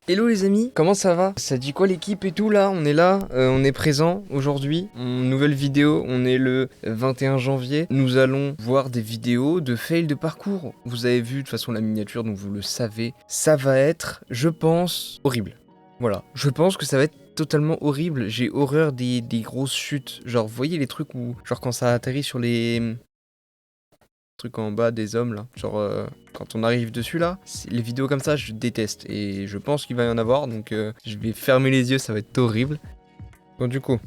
Hello les amis, comment ça va? Ça dit quoi l'équipe et tout là? On est là, on est présent aujourd'hui. Nouvelle vidéo, on est le 21 janvier. Nous allons voir des vidéos de fail de parcours. Vous avez vu de toute façon la miniature, donc vous le savez. Ça va être, je pense, horrible. Voilà, je pense que ça va être totalement horrible. J'ai horreur des grosses chutes. Genre, vous voyez les trucs où, genre quand ça atterrit sur les trucs en bas des hommes là, genre quand on arrive dessus là, les vidéos comme ça je déteste et je pense qu'il va y en avoir donc je vais fermer les yeux, ça va être horrible. Bon du coup,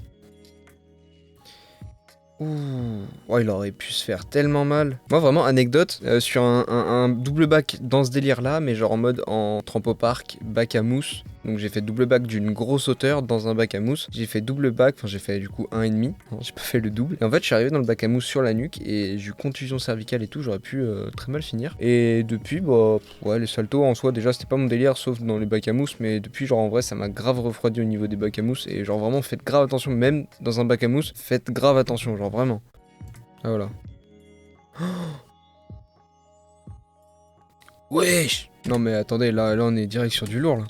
ouh, oh, il aurait pu se faire tellement mal. Moi vraiment anecdote, sur un double bac dans ce délire là, mais genre en mode en trampopark, bac à mousse. Donc j'ai fait double bac d'une grosse hauteur dans un bac à mousse. J'ai fait double bac, enfin j'ai fait du coup 1,5. J'ai pas fait le double. Et en fait je suis arrivé dans le bac à mousse sur la nuque et j'ai eu contusion cervicale et tout, j'aurais pu très mal finir. Et depuis, bah ouais les saltos en soi déjà c'était pas mon délire sauf dans les bacs à mousse, mais depuis genre en vrai ça m'a grave refroidi au niveau des bacs à mousse et genre vraiment faites grave attention, même dans un bac à mousse, faites grave attention, genre vraiment. Ah voilà. Wesh! Non mais attendez, là on est direct sur du lourd là.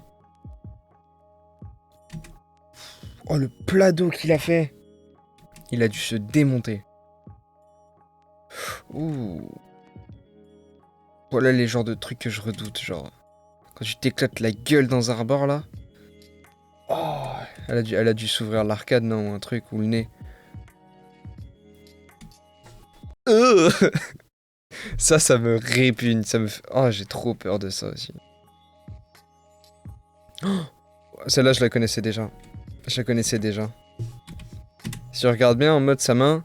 Oh le plat d'eau qu'il a fait! Il a dû se démonter. Ouh. Voilà les genres de trucs que je redoute, genre. Quand tu t'éclates la gueule dans un rebord là. Oh, elle a dû s'ouvrir l'arcade, non, ou un truc, ou le nez. Euh ça me répugne, ça me fait... Oh, j'ai trop peur de ça aussi. Oh, celle-là, je la connaissais déjà. Je la connaissais déjà. Si je regarde bien en mode sa main,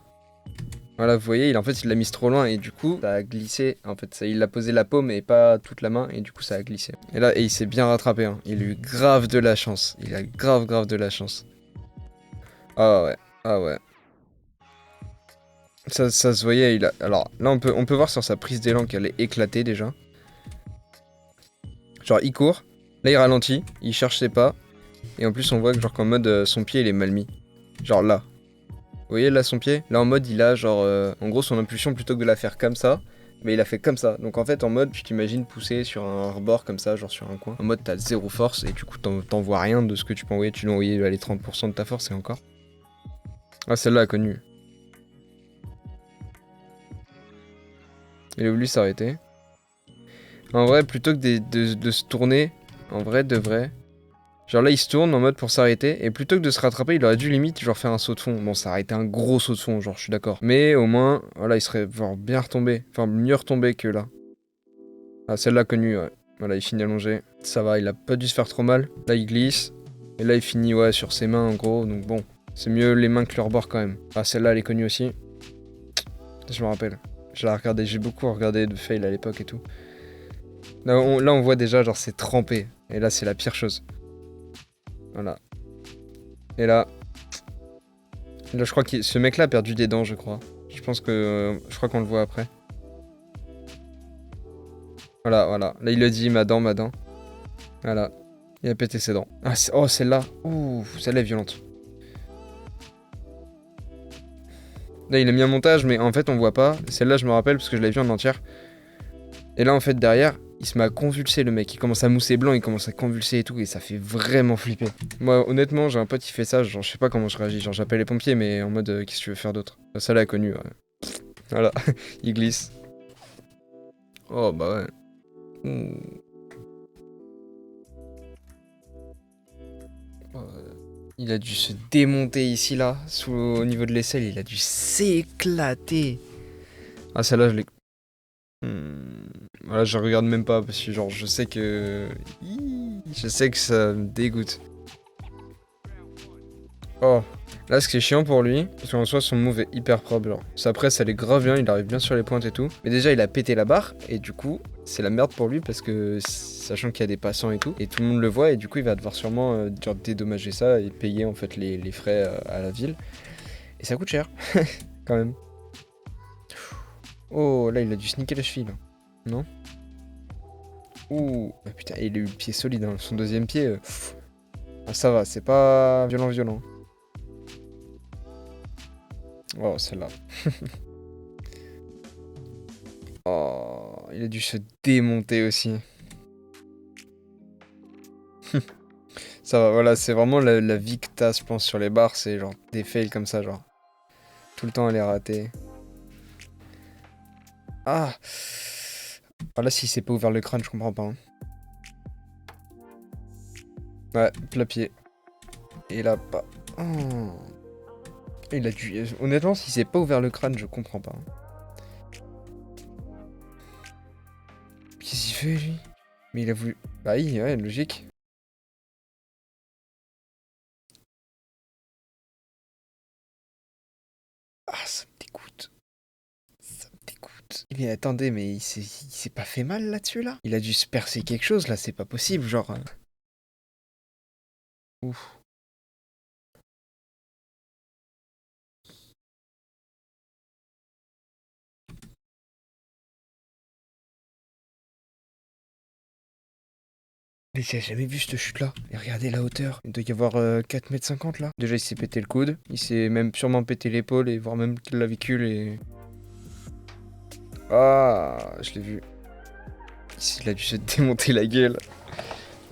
voilà, vous voyez, en fait, il l'a mise trop loin et du coup, ça a glissé. En fait, il a posé la paume et pas toute la main et du coup, ça a glissé. Et là, il s'est bien rattrapé. Hein. Il a eu grave de la chance. Il a grave de la chance. Ah ouais, ah ouais. Ça se voyait, il a... Alors, là, on peut voir sur sa prise d'élan qu'elle est éclatée déjà. Genre, il court. Là, il ralentit. Il cherche ses pas. Et en plus, on voit que genre qu'en mode, son pied, il est mal mis. Genre là. Vous voyez là son pied? Là en mode il a genre en gros son impulsion plutôt que de la faire comme ça, mais il a fait comme ça. Donc en fait en mode tu t'imagines pousser sur un rebord comme ça, genre sur un coin. En mode t'as zéro force et du coup t'en vois rien de ce que tu peux envoyer. Tu dois envoyer les 30% de ta force et encore. Ah celle-là a connu. Il a voulu s'arrêter. En vrai plutôt que de se tourner, en vrai de vrai. Genre là il se tourne en mode pour s'arrêter et plutôt que de se rattraper il aurait dû limite genre faire un saut de fond. Bon ça aurait été un gros saut de fond genre je suis d'accord. Mais au moins voilà il serait genre bien retombé. Enfin mieux retombé que là. Ah celle-là connue ouais. Voilà il finit allongé. Ça va il a pas dû se faire trop mal. Là il glisse. Et là il finit ouais sur ses mains en gros donc bon. C'est mieux les mains que leur bord quand même. Ah celle-là elle est connue aussi. Je me rappelle. Je la regardais, j'ai beaucoup regardé de fail à l'époque et tout. Là on voit déjà genre c'est trempé. Et là c'est la pire chose. Voilà. Et là je crois que ce mec-là a perdu des dents, je crois. Je pense que... je crois qu'on le voit après. Voilà, voilà. Là, il le dit, ma dent, ma dent. Voilà. Il a pété ses dents. Ah, oh, celle-là. Ouh, celle-là est violente. Là, il a mis un montage, mais en fait, on voit pas. Celle-là, je me rappelle, parce que je l'ai vue en entière. Et là, en fait, derrière, il se met à convulser, le mec. Il commence à mousser blanc, il commence à convulser et tout, et ça fait vraiment flipper. Moi, honnêtement, j'ai un pote qui fait ça, genre, je sais pas comment je réagis. Genre, j'appelle les pompiers, mais en mode, qu'est-ce que tu veux faire d'autre? Ça, l'a connu, ouais. Voilà, il glisse. Oh, bah ouais. Ouh. Il a dû se démonter ici, là, au niveau de l'aisselle, il a dû s'éclater. Ah, celle-là, je l'ai... Voilà, je regarde même pas, parce que genre, je sais que... Je sais que ça me dégoûte. Oh, là, ce qui est chiant pour lui, parce qu'en soi, son move est hyper propre, genre. Sa presse, elle est grave bien, il arrive bien sur les pointes et tout. Mais déjà, il a pété la barre, et du coup, c'est la merde pour lui, parce que, sachant qu'il y a des passants et tout, et tout le monde le voit, et du coup, il va devoir sûrement, genre, dédommager ça, et payer, en fait, les frais à la ville. Et ça coûte cher, quand même. Oh, là, il a dû sneaker la cheville, là. Non? Ouh, ah, putain, il a eu le pied solide, hein. Son deuxième pied... Ah, ça va, c'est pas violent. Oh, celle-là. Oh, il a dû se démonter aussi. Ça va, voilà, c'est vraiment la vie que t'as, je pense, sur les barres, c'est genre des fails comme ça, genre. Tout le temps, elle est ratée. Ah! Ah là, si c'est pas ouvert le crâne, je comprends pas. Hein. Ouais, plat pied. Et là, pas. Oh. Il a dû. Honnêtement, si c'est pas ouvert le crâne, je comprends pas. Hein. Qu'est-ce qu'il fait, lui? Mais il a voulu. Bah oui, ouais, logique. Ah, ça me dégoûte. Ça me dégoûte. Mais attendez, mais il s'est pas fait mal là-dessus, là? Il a dû se percer quelque chose, là, c'est pas possible, genre. Ouf. Mais j'ai jamais vu cette chute là. Et regardez la hauteur. Il doit y avoir 4,50 m là. Déjà il s'est pété le coude. Il s'est même sûrement pété l'épaule et voire même la clavicule et... Ah, je l'ai vu. Il a dû se démonter la gueule.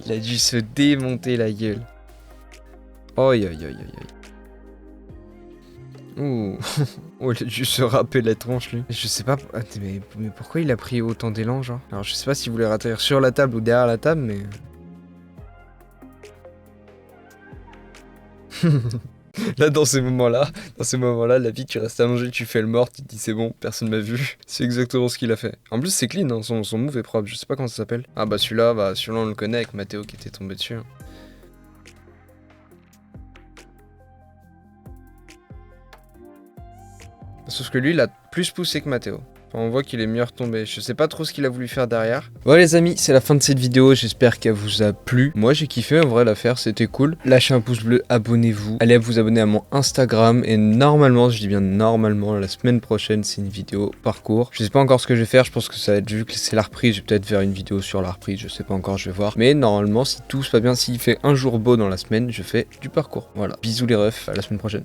Il a dû se démonter la gueule. Aïe aïe aïe aïe aïe. Ouh. Oh, il a dû se râper la tronche lui. Je sais pas... mais pourquoi il a pris autant d'élan genre? Alors je sais pas s'il voulait atterrir sur la table ou derrière la table mais... Là, dans ces moments-là, la vie, tu restes allongé, tu fais le mort, tu te dis c'est bon, personne m'a vu. C'est exactement ce qu'il a fait. En plus, c'est clean, hein, son move est propre, je sais pas comment ça s'appelle. Ah bah celui-là, on le connaît avec Mathéo qui était tombé dessus. Hein. Sauf que lui, il a plus poussé que Mathéo. Enfin, on voit qu'il est mieux retombé. Je sais pas trop ce qu'il a voulu faire derrière. Voilà les amis, c'est la fin de cette vidéo. J'espère qu'elle vous a plu. Moi j'ai kiffé en vrai l'affaire, c'était cool. Lâchez un pouce bleu, abonnez-vous. Allez vous abonner à mon Instagram. Et normalement, je dis bien normalement, la semaine prochaine, c'est une vidéo parcours. Je sais pas encore ce que je vais faire. Je pense que ça va être, vu que c'est la reprise, je vais peut-être faire une vidéo sur la reprise. Je sais pas encore, je vais voir. Mais normalement, si tout se passe bien, s'il fait un jour beau dans la semaine, je fais du parcours. Voilà. Bisous les refs, à la semaine prochaine.